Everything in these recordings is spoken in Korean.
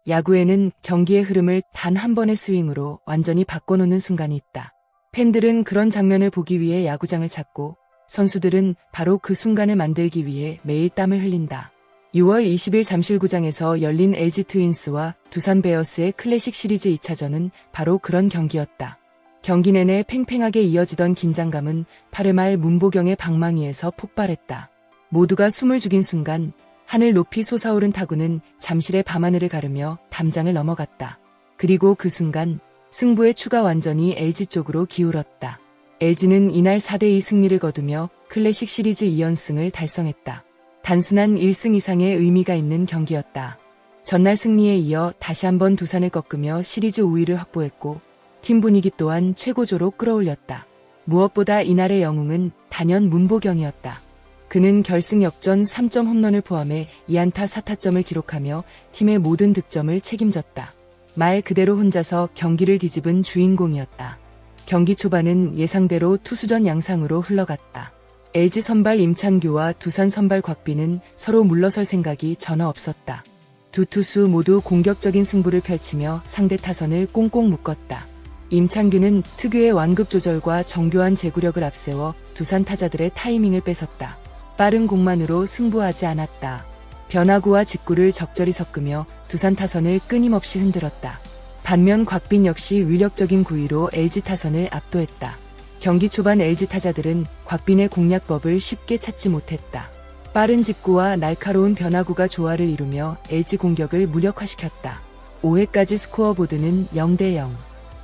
야구에는 경기의 흐름을 단 한 번의 스윙으로 완전히 바꿔놓는 순간이 있다. 팬들은 그런 장면을 보기 위해 야구장을 찾고 선수들은 바로 그 순간을 만들기 위해 매일 땀을 흘린다. 6월 20일 잠실구장에서 열린 LG 트윈스와 두산 베어스의 클래식 시리즈 2차전은 바로 그런 경기였다. 경기 내내 팽팽하게 이어지던 긴장감은 8회 말 문보경의 방망이에서 폭발했다. 모두가 숨을 죽인 순간 하늘 높이 솟아오른 타구는 잠실의 밤하늘을 가르며 담장을 넘어갔다. 그리고 그 순간 승부의 추가 완전히 LG 쪽으로 기울었다. LG는 이날 4대2 승리를 거두며 클래식 시리즈 2연승을 달성했다. 단순한 1승 이상의 의미가 있는 경기였다. 전날 승리에 이어 다시 한번 두산을 꺾으며 시리즈 우위를 확보했고 팀 분위기 또한 최고조로 끌어올렸다. 무엇보다 이날의 영웅은 단연 문보경이었다. 그는 결승 역전 3점 홈런을 포함해 2안타 4타점을 기록하며 팀의 모든 득점을 책임졌다. 말 그대로 혼자서 경기를 뒤집은 주인공이었다. 경기 초반은 예상대로 투수전 양상으로 흘러갔다. LG 선발 임찬규와 두산 선발 곽빈은 서로 물러설 생각이 전혀 없었다. 두 투수 모두 공격적인 승부를 펼치며 상대 타선을 꽁꽁 묶었다. 임찬규는 특유의 완급 조절과 정교한 제구력을 앞세워 두산 타자들의 타이밍을 뺏었다. 빠른 공만으로 승부하지 않았다. 변화구와 직구를 적절히 섞으며 두산 타선을 끊임없이 흔들었다. 반면 곽빈 역시 위력적인 구위로 LG 타선을 압도했다. 경기 초반 LG 타자들은 곽빈의 공략법을 쉽게 찾지 못했다. 빠른 직구와 날카로운 변화구가 조화를 이루며 LG 공격을 무력화시켰다. 5회까지 스코어보드는 0대0.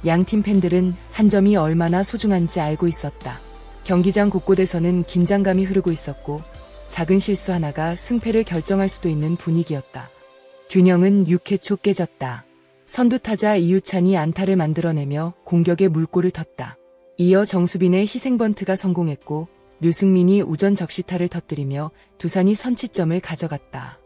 양팀 팬들은 한 점이 얼마나 소중한지 알고 있었다. 경기장 곳곳에서는 긴장감이 흐르고 있었고 작은 실수 하나가 승패를 결정할 수도 있는 분위기였다. 균형은 6회 초 깨졌다. 선두타자 이유찬이 안타를 만들어내며 공격에 물꼬를 텄다. 이어 정수빈의 희생번트가 성공했고 류승민이 우전 적시타를 터뜨리며 두산이 선취점을 가져갔다.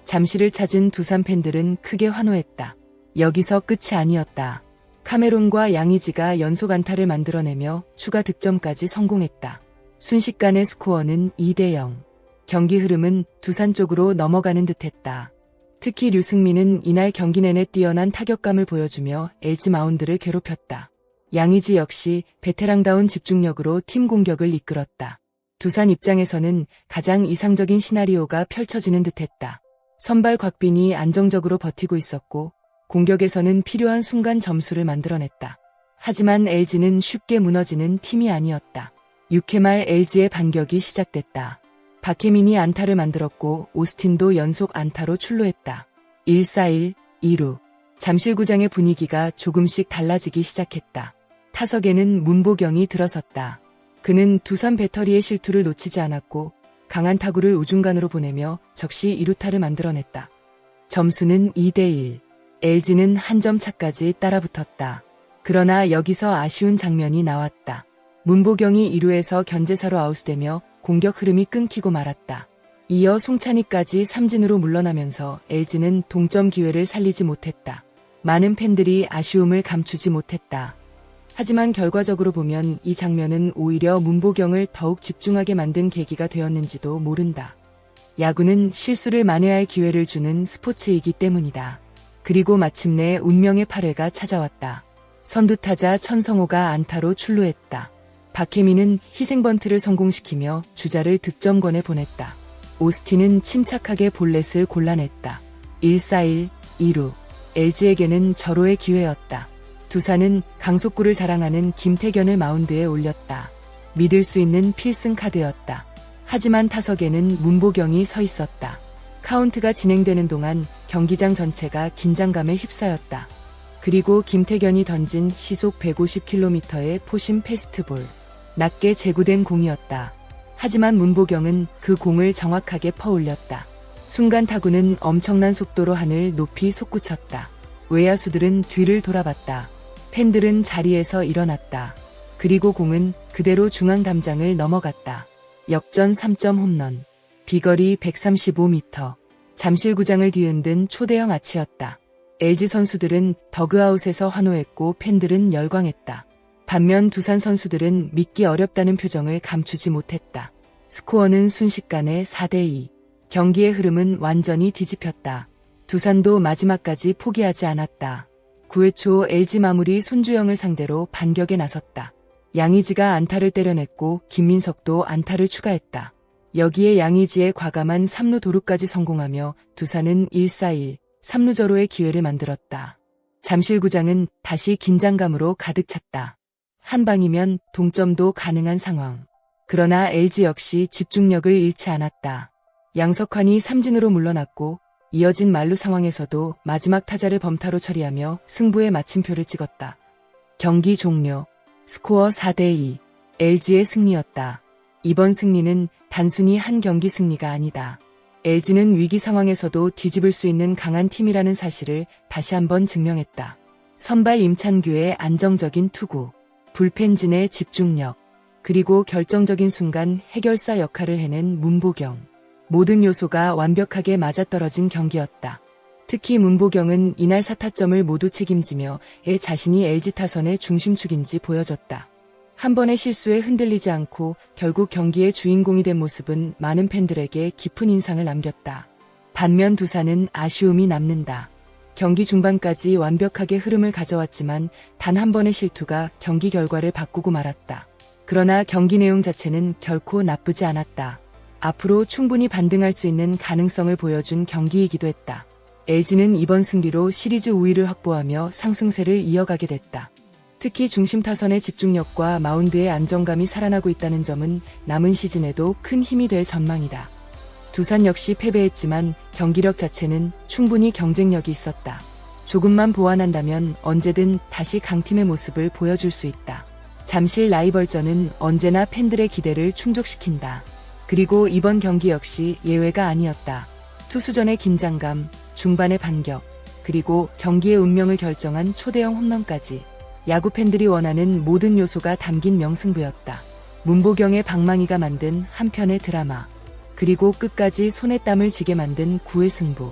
잠실을 찾은 두산 팬들은 크게 환호했다. 여기서 끝이 아니었다. 카메론과 양의지가 연속 안타를 만들어내며 추가 득점까지 성공했다. 순식간에 스코어는 2대0. 경기 흐름은 두산 쪽으로 넘어가는 듯했다. 특히 류승민은 이날 경기 내내 뛰어난 타격감을 보여주며 LG 마운드를 괴롭혔다. 양의지 역시 베테랑다운 집중력으로 팀 공격을 이끌었다. 두산 입장에서는 가장 이상적인 시나리오가 펼쳐지는 듯했다. 선발 곽빈이 안정적으로 버티고 있었고 공격에서는 필요한 순간 점수를 만들어냈다. 하지만 LG는 쉽게 무너지는 팀이 아니었다. 6회 말 LG의 반격이 시작됐다. 박혜민이 안타를 만들었고 오스틴도 연속 안타로 출루했다. 1-4-1, 2루. 잠실구장의 분위기가 조금씩 달라지기 시작했다. 타석에는 문보경이 들어섰다. 그는 두산 배터리의 실투를 놓치지 않았고 강한 타구를 우중간으로 보내며 적시 2루타를 만들어냈다. 점수는 2대1. LG는 한 점 차까지 따라붙었다. 그러나 여기서 아쉬운 장면이 나왔다. 문보경이 2루에서 견제사로 아웃되며 공격 흐름이 끊기고 말았다. 이어 송찬희까지 삼진으로 물러나면서 LG는 동점 기회를 살리지 못했다. 많은 팬들이 아쉬움을 감추지 못했다. 하지만 결과적으로 보면 이 장면은 오히려 문보경을 더욱 집중하게 만든 계기가 되었는지도 모른다. 야구는 실수를 만회할 기회를 주는 스포츠이기 때문이다. 그리고 마침내 운명의 8회가 찾아왔다. 선두타자 천성호가 안타로 출루했다. 박혜민은 희생번트를 성공시키며 주자를 득점권에 보냈다. 오스틴은 침착하게 볼넷을 골라냈다. 1-4-1, 2루. LG에게는 절호의 기회였다. 두산은 강속구를 자랑하는 김태견을 마운드에 올렸다. 믿을 수 있는 필승 카드였다. 하지만 타석에는 문보경이 서 있었다. 카운트가 진행되는 동안 경기장 전체가 긴장감에 휩싸였다. 그리고 김태견이 던진 시속 150km의 포심 패스트볼. 낮게 제구된 공이었다. 하지만 문보경은 그 공을 정확하게 퍼올렸다. 순간 타구는 엄청난 속도로 하늘 높이 솟구쳤다. 외야수들은 뒤를 돌아봤다. 팬들은 자리에서 일어났다. 그리고 공은 그대로 중앙 담장을 넘어갔다. 역전 3점 홈런. 비거리 135m. 잠실구장을 뒤흔든 초대형 아치였다. LG 선수들은 더그아웃에서 환호했고 팬들은 열광했다. 반면 두산 선수들은 믿기 어렵다는 표정을 감추지 못했다. 스코어는 순식간에 4대2. 경기의 흐름은 완전히 뒤집혔다. 두산도 마지막까지 포기하지 않았다. 9회 초 LG 마무리 손주영을 상대로 반격에 나섰다. 양의지가 안타를 때려냈고 김민석도 안타를 추가했다. 여기에 양의지의 과감한 3루 도루까지 성공하며 두산은 1-4-1, 3루저로의 기회를 만들었다. 잠실구장은 다시 긴장감으로 가득 찼다. 한 방이면 동점도 가능한 상황. 그러나 LG 역시 집중력을 잃지 않았다. 양석환이 삼진으로 물러났고 이어진 만루 상황에서도 마지막 타자를 범타로 처리하며 승부의 마침표를 찍었다. 경기 종료. 스코어 4대2. LG의 승리였다. 이번 승리는 단순히 한 경기 승리가 아니다. LG는 위기 상황에서도 뒤집을 수 있는 강한 팀이라는 사실을 다시 한번 증명했다. 선발 임찬규의 안정적인 투구, 불펜진의 집중력, 그리고 결정적인 순간 해결사 역할을 해낸 문보경. 모든 요소가 완벽하게 맞아떨어진 경기였다. 특히 문보경은 이날 4타점을 모두 책임지며 자신이 LG 타선의 중심축인지 보여줬다. 한 번의 실수에 흔들리지 않고 결국 경기의 주인공이 된 모습은 많은 팬들에게 깊은 인상을 남겼다. 반면 두산은 아쉬움이 남는다. 경기 중반까지 완벽하게 흐름을 가져왔지만 단 한 번의 실투가 경기 결과를 바꾸고 말았다. 그러나 경기 내용 자체는 결코 나쁘지 않았다. 앞으로 충분히 반등할 수 있는 가능성을 보여준 경기이기도 했다. LG는 이번 승리로 시리즈 우위를 확보하며 상승세를 이어가게 됐다. 특히 중심 타선의 집중력과 마운드의 안정감이 살아나고 있다는 점은 남은 시즌에도 큰 힘이 될 전망이다. 두산 역시 패배했지만 경기력 자체는 충분히 경쟁력이 있었다. 조금만 보완한다면 언제든 다시 강팀의 모습을 보여줄 수 있다. 잠실 라이벌전은 언제나 팬들의 기대를 충족시킨다. 그리고 이번 경기 역시 예외가 아니었다. 투수전의 긴장감, 중반의 반격, 그리고 경기의 운명을 결정한 초대형 홈런까지. 야구 팬들이 원하는 모든 요소가 담긴 명승부였다. 문보경의 방망이가 만든 한 편의 드라마. 그리고 끝까지 손에 땀을 쥐게 만든 9회 승부.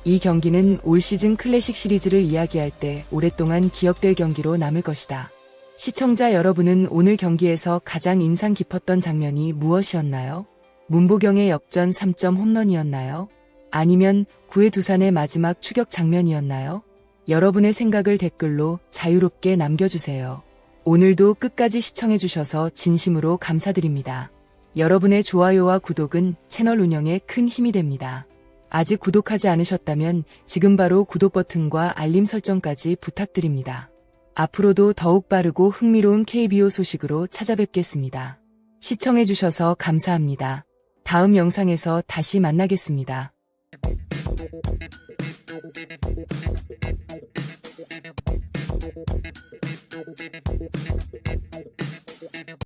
이 경기는 올 시즌 클래식 시리즈를 이야기할 때 오랫동안 기억될 경기로 남을 것이다. 시청자 여러분은 오늘 경기에서 가장 인상 깊었던 장면이 무엇이었나요? 문보경의 역전 3점 홈런이었나요? 아니면 9회 두산의 마지막 추격 장면이었나요? 여러분의 생각을 댓글로 자유롭게 남겨주세요. 오늘도 끝까지 시청해주셔서 진심으로 감사드립니다. 여러분의 좋아요와 구독은 채널 운영에 큰 힘이 됩니다. 아직 구독하지 않으셨다면 지금 바로 구독 버튼과 알림 설정까지 부탁드립니다. 앞으로도 더욱 빠르고 흥미로운 KBO 소식으로 찾아뵙겠습니다. 시청해주셔서 감사합니다. 다음 영상에서 다시 만나겠습니다.